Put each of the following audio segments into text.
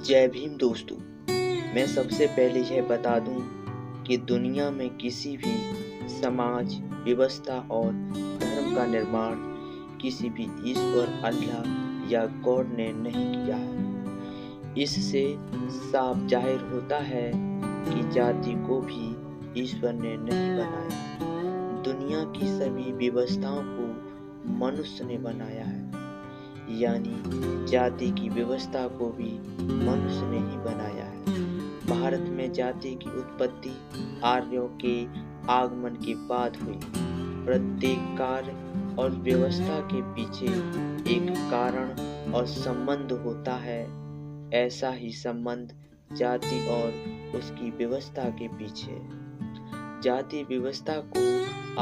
जय भीम दोस्तों। मैं सबसे पहले यह बता दूं कि दुनिया में किसी भी समाज, व्यवस्था और धर्म का निर्माण किसी भी ईश्वर, अल्लाह या गॉड ने नहीं किया है। इससे साफ जाहिर होता है कि जाति को भी ईश्वर ने नहीं बनाया। दुनिया की सभी व्यवस्थाओं को मनुष्य ने बनाया है, यानी जाति की व्यवस्था को भी मनुष्य ने ही बनाया है। भारत में जाति की उत्पत्ति आर्यों के आगमन के बाद हुई। प्रत्येक कार्य और व्यवस्था के पीछे एक कारण और संबंध होता है। ऐसा ही संबंध जाति और उसकी व्यवस्था के पीछे। जाति व्यवस्था को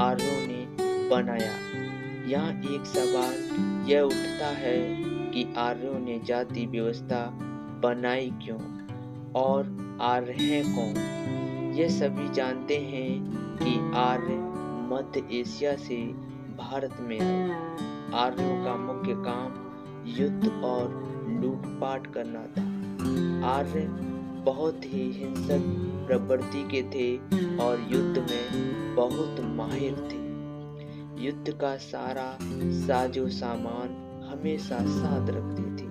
आर्यों ने बनाया। यहाँ एक सवाल यह उठता है कि आर्यों ने जाति व्यवस्था बनाई क्यों और आर्य हैं कौन? यह सभी जानते हैं कि आर्य मध्य एशिया से भारत में आए। आर्यों का मुख्य काम युद्ध और लूटपाट करना था। आर्य बहुत ही हिंसक प्रवृत्ति के थे और युद्ध में बहुत माहिर थे। युद्ध का सारा साजो सामान हमेशा साथ रखते थे।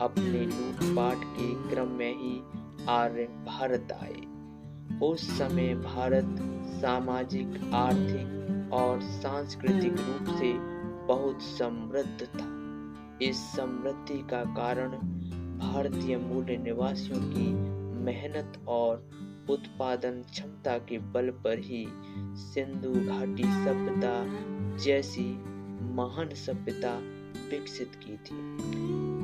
अपने लूटपाट के क्रम में ही आर्य भारत आए। उस समय भारत सामाजिक, आर्थिक और सांस्कृतिक रूप से बहुत समृद्ध था। इस समृद्धि का कारण भारतीय मूल निवासियों की मेहनत और उत्पादन क्षमता के बल पर ही सिंधु घाटी सभ्यता जैसी महान सभ्यता विकसित की थी।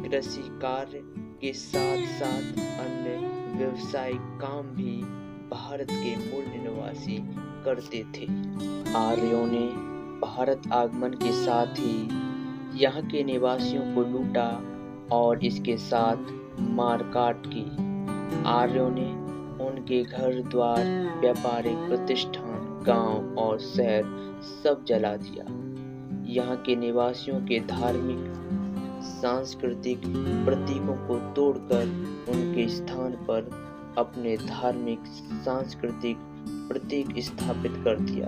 कृषि कार्य के साथ साथ अन्य व्यवसायिक काम भी भारत के मूल निवासी करते थे। आर्यों ने भारत आगमन के साथ ही यहाँ के निवासियों को लूटा और इसके साथ मारकाट की। आर्यों ने उनके घर द्वार, व्यापारिक प्रतिष्ठान, गांव और शहर सब जला दिया। यहाँ के निवासियों के धार्मिक, सांस्कृतिक प्रतीकों को तोड़कर उनके स्थान पर अपने धार्मिक, सांस्कृतिक प्रतीक स्थापित कर दिया।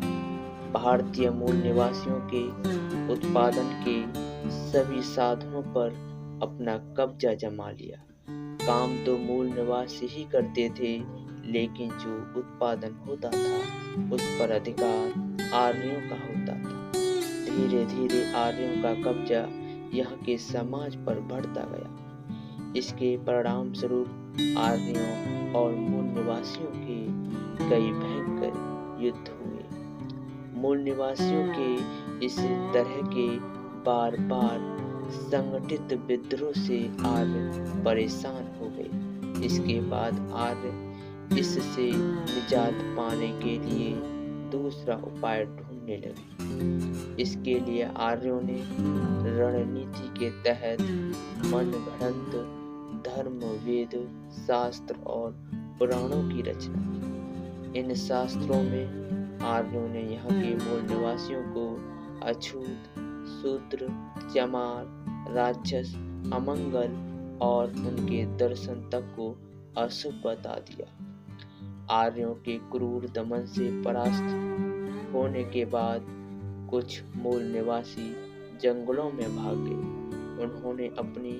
भारतीय मूल निवासियों के उत्पादन के सभी साधनों पर अपना कब्जा जमा लिया। काम तो मूल निवासी ही करते थे, लेकिन जो उत्पादन होता था उस पर अधिकार आर्यों का होता था। धीरे धीरे आर्यों का कब्जा यहाँ के समाज पर बढ़ता गया। इसके परिणाम स्वरूप आर्यों और मूल निवासियों के कई भयंकर युद्ध हुए। मूल निवासियों के इस तरह के बार बार संगठित विद्रोह से आर्य परेशान हो गए। इसके बाद आर्य इससे निजात पाने के लिए दूसरा उपाय ढूंढने लगे। इसके लिए आर्यों ने रणनीति के तहत मनगढ़ंत धर्म, वेद, शास्त्र और पुराणों की रचना की। इन शास्त्रों में आर्यों ने यहाँ के मूल निवासियों को अछूत, शूद्र, चमार, राक्षस, अमंगल और उनके दर्शन तक को अशुभ बता दिया। आर्यों के क्रूर दमन से परास्त होने के बाद कुछ मूल निवासी जंगलों में भाग गए। उन्होंने अपनी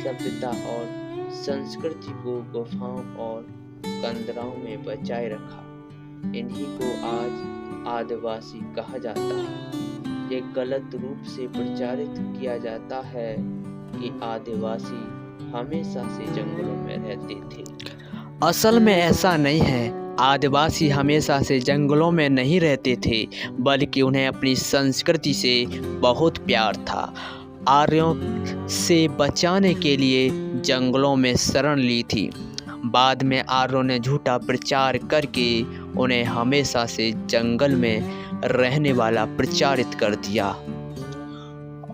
सभ्यता और संस्कृति को गुफाओं और कंदराओं में बचाए रखा। इन्हीं को आज आदिवासी कहा जाता है। ये गलत रूप से प्रचारित किया जाता है कि आदिवासी हमेशा से जंगलों में रहते थे। असल में ऐसा नहीं है। आदिवासी हमेशा से जंगलों में नहीं रहते थे, बल्कि उन्हें अपनी संस्कृति से बहुत प्यार था। आर्यों से बचाने के लिए जंगलों में शरण ली थी। बाद में आर्यों ने झूठा प्रचार करके उन्हें हमेशा से जंगल में रहने वाला प्रचारित कर दिया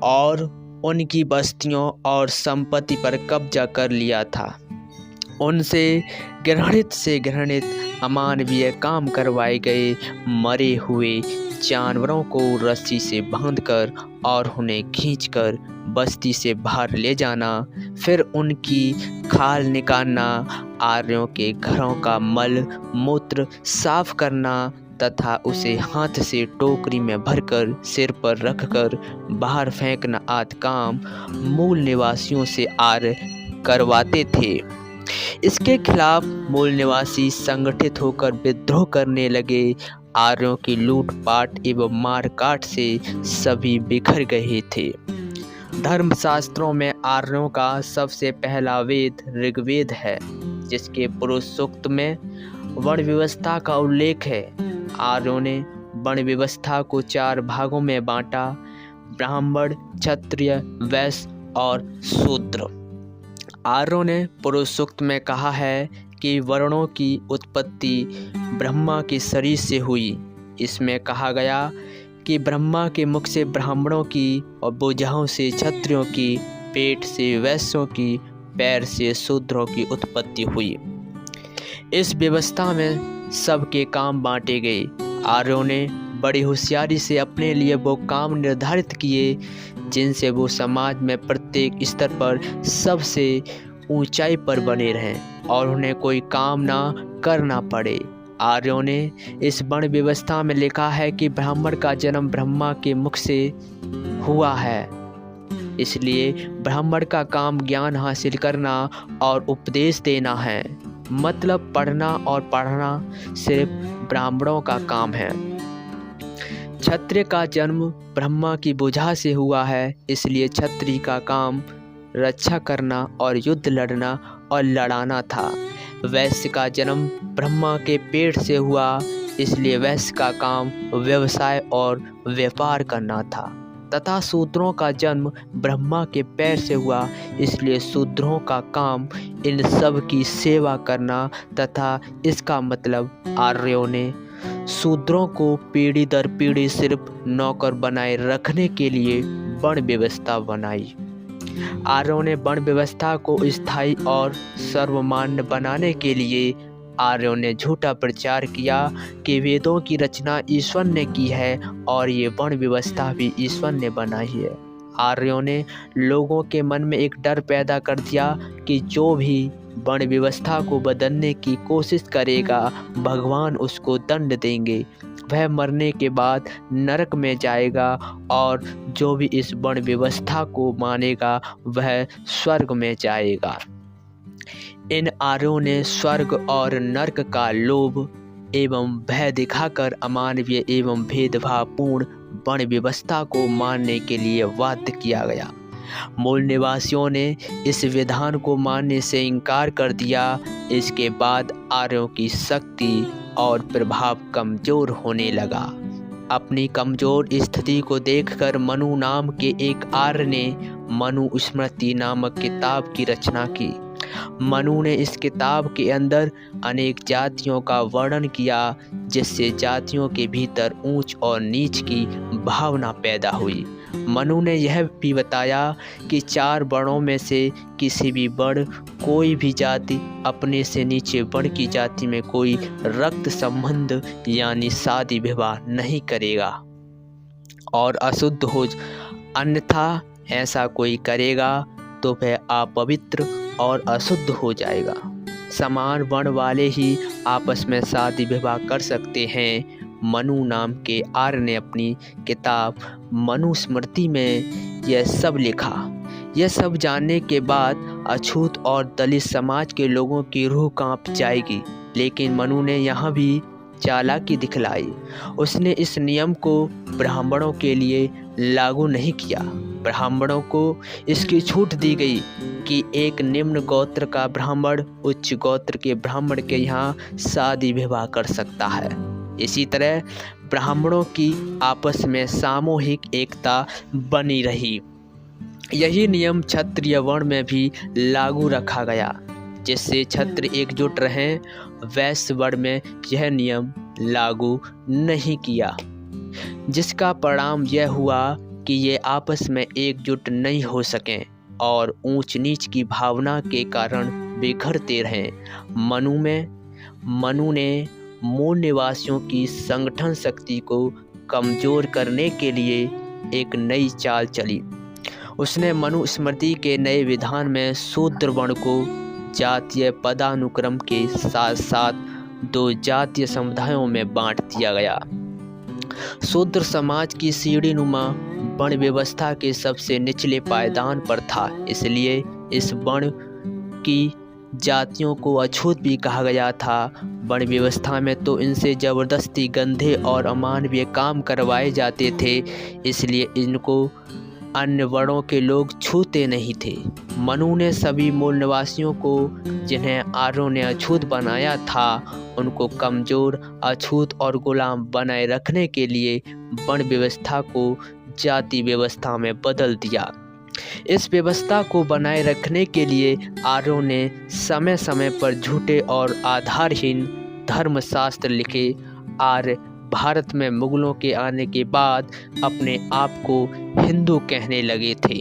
और उनकी बस्तियों और संपत्ति पर कब्जा कर लिया था। उनसे घृणित से घृणित अमानवीय काम करवाए गए। मरे हुए जानवरों को रस्सी से बांधकर और उन्हें खींचकर बस्ती से बाहर ले जाना, फिर उनकी खाल निकालना, आर्यों के घरों का मल मूत्र साफ करना तथा उसे हाथ से टोकरी में भरकर सिर पर रखकर बाहर फेंकना आदि काम मूल निवासियों से आर्य करवाते थे। इसके खिलाफ मूल निवासी संगठित होकर विद्रोह करने लगे। आर्यों की लूटपाट एवं मारकाट से सभी बिखर गए थे। धर्मशास्त्रों में आर्यों का सबसे पहला वेद ऋग्वेद है, जिसके पुरुष सूक्त में वर्ण व्यवस्था का उल्लेख है। आर्यों ने वर्ण व्यवस्था को 4 भागों में बांटा: ब्राह्मण, क्षत्रिय, वैश्य और शूद्र। आर्यों ने पुरुष सूक्त में कहा है कि वर्णों की उत्पत्ति ब्रह्मा के शरीर से हुई। इसमें कहा गया कि ब्रह्मा के मुख से ब्राह्मणों की और भुजाओं से क्षत्रियों की, पेट से वैश्यों की, पैर से शूद्रों की उत्पत्ति हुई। इस व्यवस्था में सबके काम बांटे गए। आर्यों ने बड़ी होशियारी से अपने लिए वो काम निर्धारित किए जिनसे वो समाज में प्रत्येक स्तर पर सबसे ऊंचाई पर बने रहें और उन्हें कोई काम ना करना पड़े। आर्यों ने इस वर्ण व्यवस्था में लिखा है कि ब्राह्मण का जन्म ब्रह्मा के मुख से हुआ है, इसलिए ब्राह्मण का काम ज्ञान हासिल करना और उपदेश देना है। मतलब पढ़ना और पढ़ना सिर्फ ब्राह्मणों का काम है। क्षत्रिय का जन्म ब्रह्मा की भुजा से हुआ है, इसलिए क्षत्रिय का काम रक्षा करना और युद्ध लड़ना और लड़ाना था। वैश्य का जन्म ब्रह्मा के पेट से हुआ, इसलिए वैश्य का काम व्यवसाय और व्यापार करना था। तथा शूद्रों का जन्म ब्रह्मा के पैर से हुआ, इसलिए शूद्रों का काम इन सब की सेवा करना तथा इसका मतलब आर्यों ने शूद्रों को पीढ़ी दर पीढ़ी सिर्फ नौकर बनाए रखने के लिए वर्ण व्यवस्था बनाई। आर्यों ने वर्ण व्यवस्था को स्थायी और सर्वमान्य बनाने के लिए आर्यों ने झूठा प्रचार किया कि वेदों की रचना ईश्वर ने की है और ये वर्ण व्यवस्था भी ईश्वर ने बनाई है। आर्यों ने लोगों के मन में एक डर पैदा कर दिया कि जो भी वर्ण व्यवस्था को बदलने की कोशिश करेगा भगवान उसको दंड देंगे, वह मरने के बाद नरक में जाएगा और जो भी इस वर्ण व्यवस्था को मानेगा वह स्वर्ग में जाएगा। इन आर्यों ने स्वर्ग और नरक का लोभ एवं भय दिखाकर अमानवीय एवं भेदभावपूर्ण वर्ण व्यवस्था को मानने के लिए बाध्य किया गया। मूल निवासियों ने इस विधान को मानने से इनकार कर दिया। इसके बाद आर्यों की शक्ति और प्रभाव कमजोर होने लगा। अपनी कमजोर स्थिति को देखकर मनु नाम के एक आर्य ने मनु स्मृति नामक किताब की रचना की। मनु ने इस किताब के अंदर अनेक जातियों का वर्णन किया, जिससे जातियों के भीतर ऊंच और नीच की भावना पैदा हुई। मनु ने यह भी बताया कि 4 वर्णों में से किसी भी वर्ण कोई भी जाति अपने से नीचे वर्ण की जाति में कोई रक्त संबंध यानी शादी विवाह नहीं करेगा और अशुद्ध हो, अन्यथा ऐसा कोई करेगा तो वह अपवित्र और अशुद्ध हो जाएगा। समान वर्ण वाले ही आपस में शादी विवाह कर सकते हैं। मनु नाम के आर्य ने अपनी किताब मनुस्मृति में यह सब लिखा। यह सब जानने के बाद अछूत और दलित समाज के लोगों की रूह कांप जाएगी, लेकिन मनु ने यहाँ भी चालाकी दिखलाई। उसने इस नियम को ब्राह्मणों के लिए लागू नहीं किया। ब्राह्मणों को इसकी छूट दी गई कि एक निम्न गोत्र का ब्राह्मण उच्च गोत्र के ब्राह्मण के यहाँ शादी विवाह कर सकता है। इसी तरह ब्राह्मणों की आपस में सामूहिक एकता बनी रही। यही नियम क्षत्रिय वर्ण में भी लागू रखा गया, जिससे क्षत्रिय एकजुट रहें। वैश्य वर्ण में यह नियम लागू नहीं किया, जिसका परिणाम यह हुआ कि ये आपस में एकजुट नहीं हो सकें और ऊंच नीच की भावना के कारण बिखरते रहें। मनु ने मूल निवासियों की संगठन शक्ति को कमज़ोर करने के लिए एक नई चाल चली। उसने मनुस्मृति के नए विधान में शूद्र वर्ण को जातीय पदानुक्रम के साथ साथ 2 जातीय समुदायों में बांट दिया गया। शूद्र समाज की सीढ़ीनुमा वर्ण व्यवस्था के सबसे निचले पायदान पर था, इसलिए इस वर्ण की जातियों को अछूत भी कहा गया था। वर्ण व्यवस्था में तो इनसे ज़बरदस्ती गंदे और अमानवीय काम करवाए जाते थे, इसलिए इनको अन्य वर्णों के लोग छूते नहीं थे। मनु ने सभी मूल निवासियों को, जिन्हें आर्यों ने अछूत बनाया था, उनको कमज़ोर, अछूत और गुलाम बनाए रखने के लिए वर्ण व्यवस्था को जाति व्यवस्था में बदल दिया। इस व्यवस्था को बनाए रखने के लिए आर्यों ने समय समय पर झूठे और आधारहीन धर्मशास्त्र लिखे। आर्य भारत में मुगलों के आने के बाद अपने आप को हिंदू कहने लगे थे।